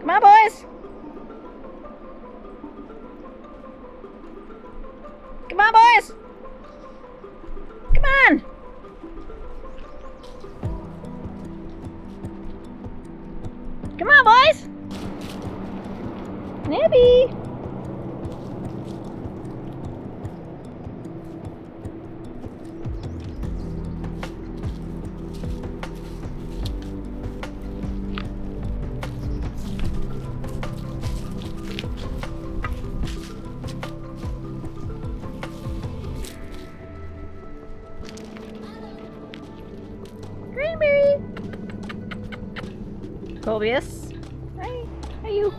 Come on, boys. Come on, boys. Come on. Come on, boys. Nibby. Cranberry. Colbius. Hi. How are you?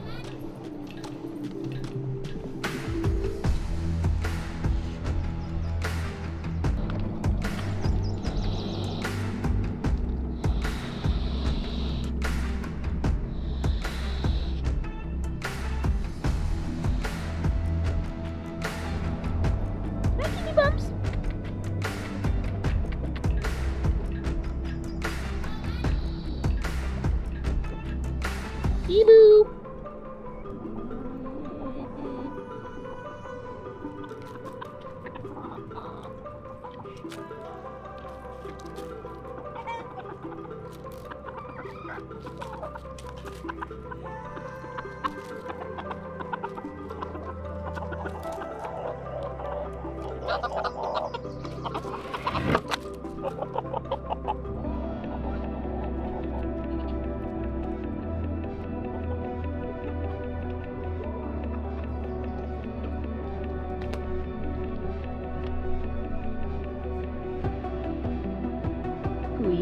Hi, kitty bumps. Boo.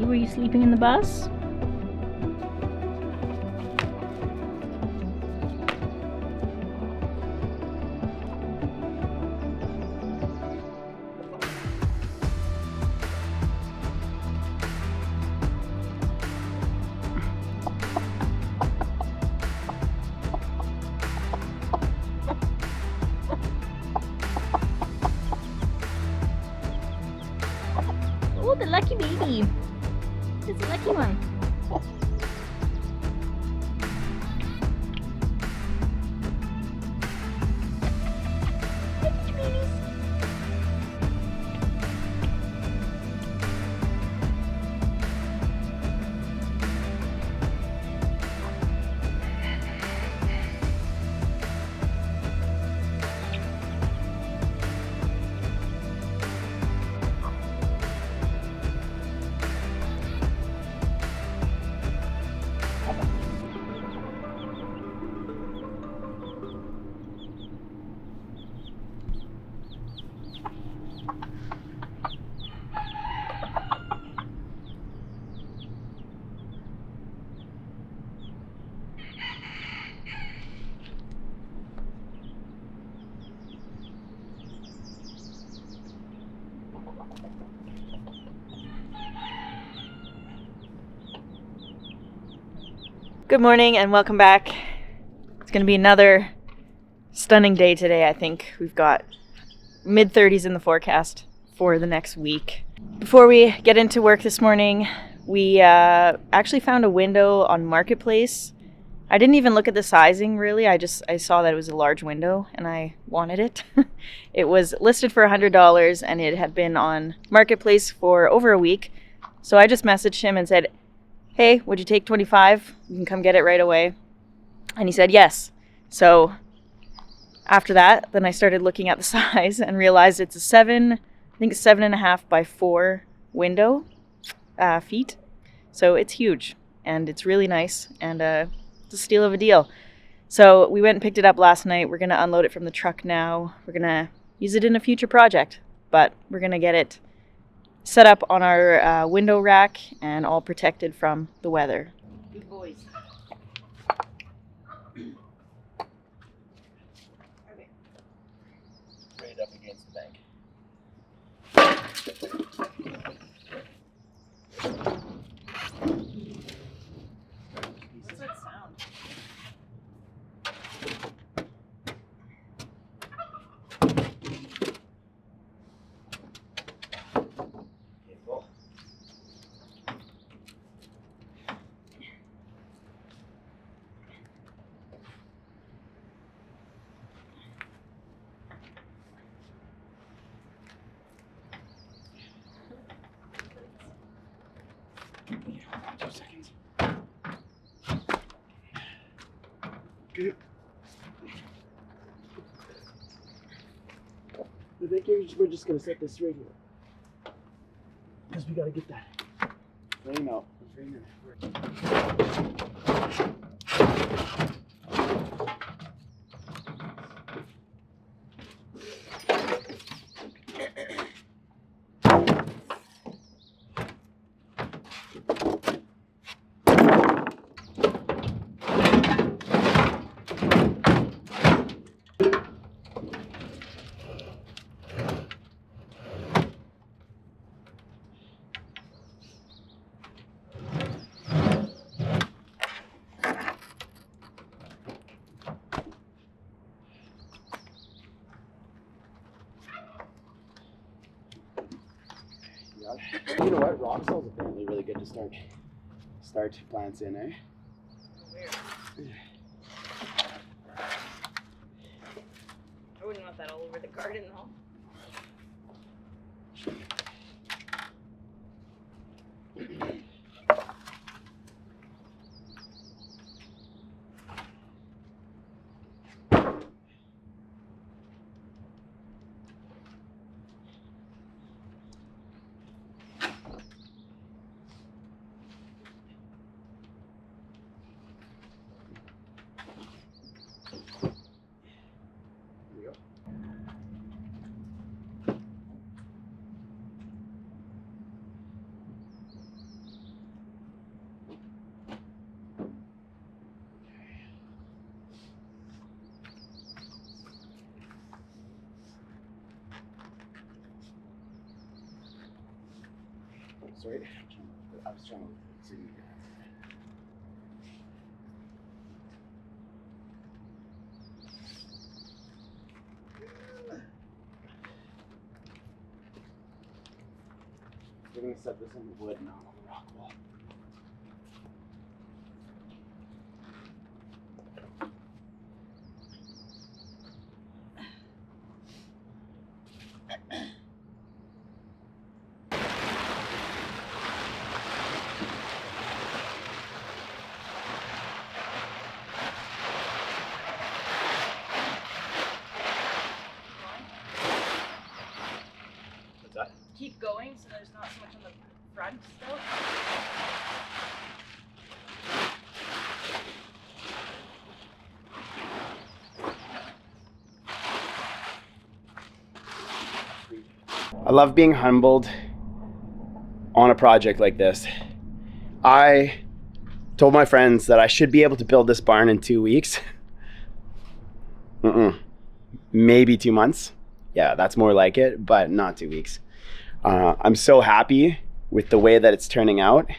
Were you sleeping in the bus? Oh, the lucky baby. It's a lucky one. Hi, babies. Good morning and welcome back. It's going to be another stunning day today, I think. We've got mid-30s in the forecast for the next week. Before we get into work this morning, we actually found a window on Marketplace. I didn't even look at the sizing, really. I saw that it was a large window and I wanted it. It was listed for $100 and it had been on Marketplace for over a week. So I just messaged him and said, hey, would you take 25? You can come get it right away. And he said yes. So after that, then I started looking at the size and realized it's a 7.5 by 4 window feet. So it's huge and it's really nice and it's a steal of a deal. So we went and picked it up last night. We're going to unload it from the truck now. We're going to use it in a future project, but we're going to get it set up on our window rack and all protected from the weather. Good boys. Okay. Right up against the bank. What's that sound? Careful. I think we're just gonna set this right here. Because we gotta get that frame out. You know what? Rock salt is apparently really good to start plants in, eh? I wouldn't want that all over the garden though. Sorry, I was trying to see you. We're gonna set this on the wood, not on the rock wall. What's that? Keep going so there's not so much on the front still. I love being humbled on a project like this. I told my friends that I should be able to build this barn in 2 weeks. Maybe 2 months. Yeah, that's more like it, but not 2 weeks. I'm so happy with the way that it's turning out.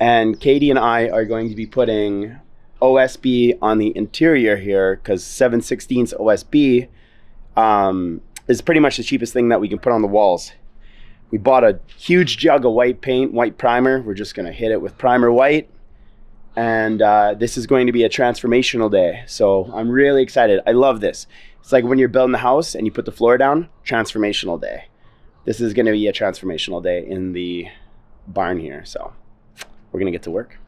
And Katie and I are going to be putting OSB on the interior here because 7/16 OSB is pretty much the cheapest thing that we can put on the walls. We bought a huge jug of white paint, white primer. We're just gonna hit it with primer white. And this is going to be a transformational day. So I'm really excited. I love this. It's like when you're building a house and you put the floor down, transformational day. This is gonna be a transformational day in the barn here. So we're gonna get to work.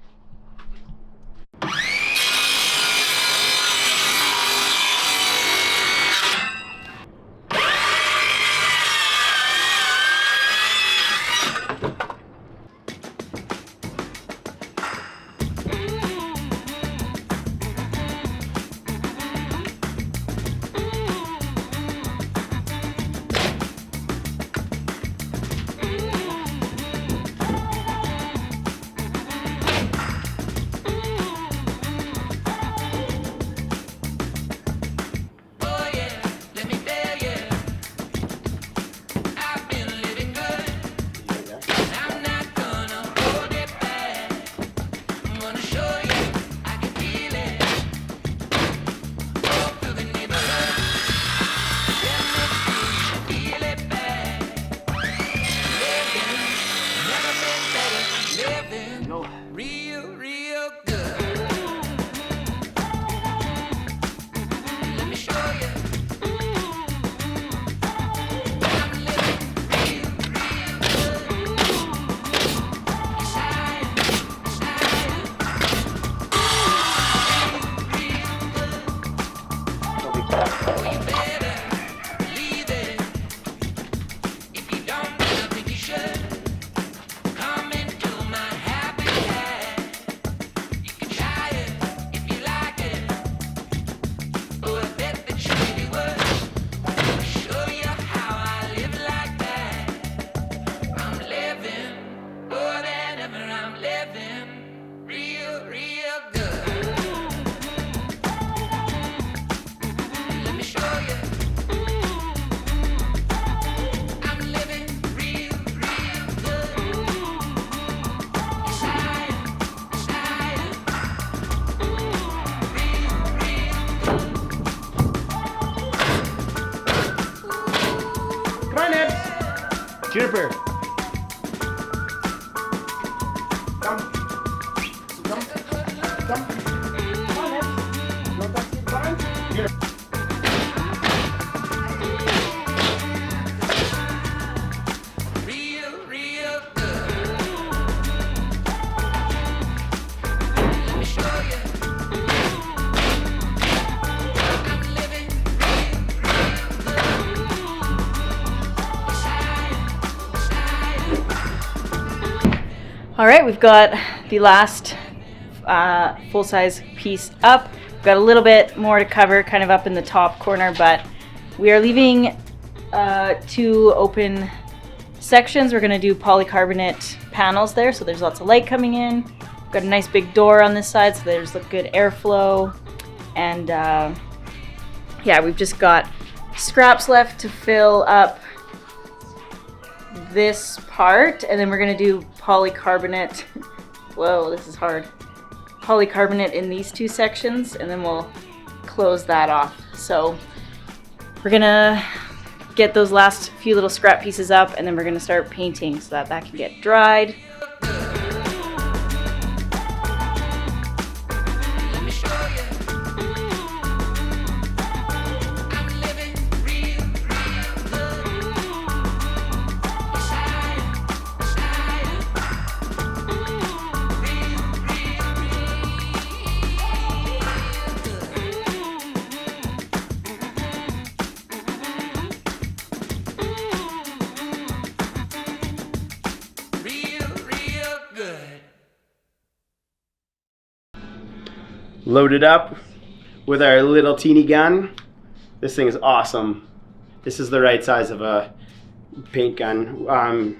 Come on, Ned. Juniper. Come. Come. Come. Come on, Ned. You want that seat behind? Juniper. All right, we've got the last full-size piece up. We've got a little bit more to cover kind of up in the top corner, but we are leaving 2 open sections. We're gonna do polycarbonate panels there, so there's lots of light coming in. We've got a nice big door on this side, so there's good airflow. And yeah, we've just got scraps left to fill up this part, and then we're gonna do polycarbonate. Whoa, this is hard. Polycarbonate in these 2 sections, and then we'll close that off. So we're gonna get those last few little scrap pieces up, and then we're gonna start painting so that can get dried. Loaded up with our little teeny gun. This thing is awesome. This is the right size of a paint gun.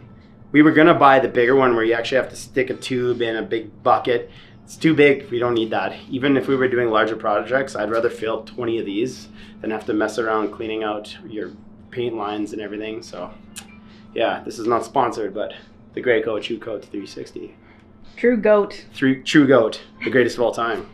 We were gonna buy the bigger one where you actually have to stick a tube in a big bucket. It's too big, we don't need that. Even if we were doing larger projects, I'd rather fill 20 of these than have to mess around cleaning out your paint lines and everything. So yeah, this is not sponsored, but the Graco True Coat 360. True goat. True Goat, the greatest of all time.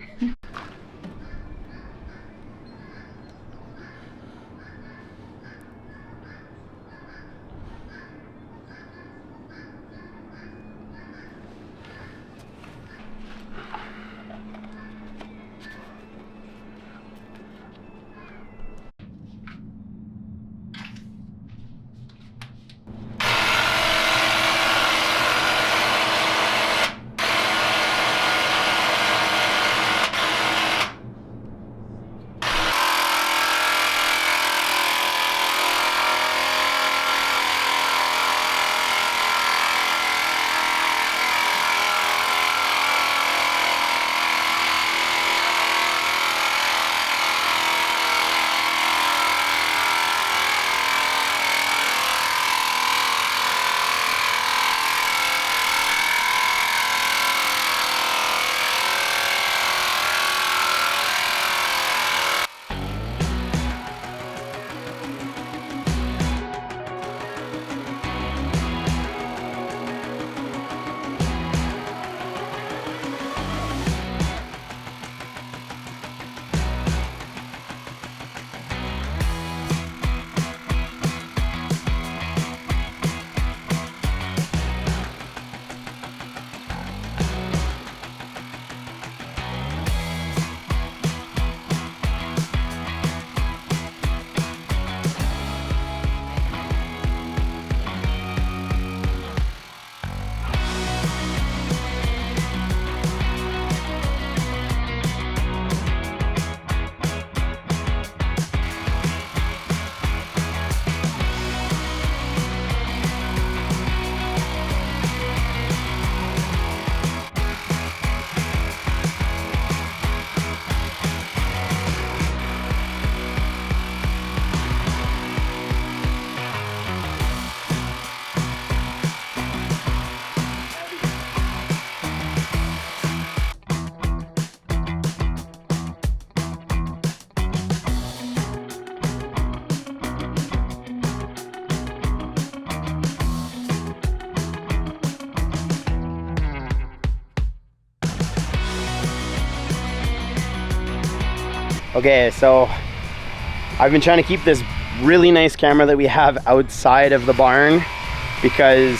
Okay, so I've been trying to keep this really nice camera that we have outside of the barn because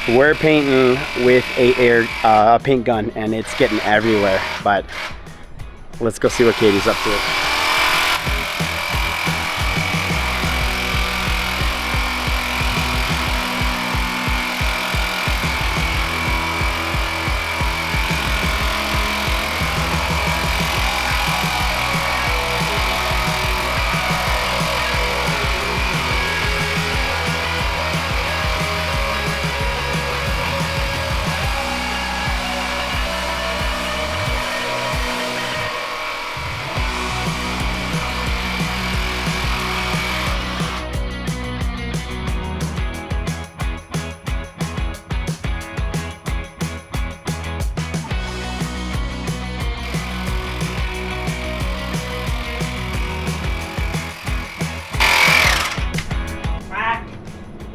we're painting with a paint gun and it's getting everywhere. But let's go see what Katie's up to.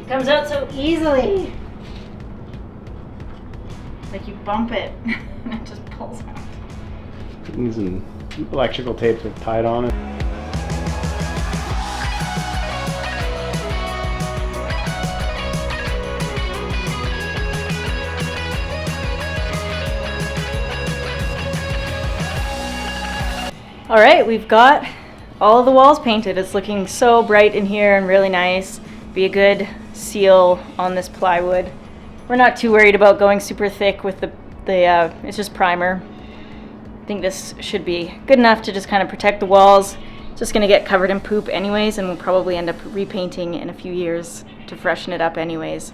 Comes out so easily. Like you bump it and it just pulls out. Using electrical tape to tie it on. All right, we've got all of the walls painted. It's looking so bright in here and really nice. Be a good seal on this plywood. We're not too worried about going super thick with the it's just primer. I think this should be good enough to just kind of protect the walls. It's just gonna get covered in poop anyways, and we'll probably end up repainting in a few years to freshen it up anyways.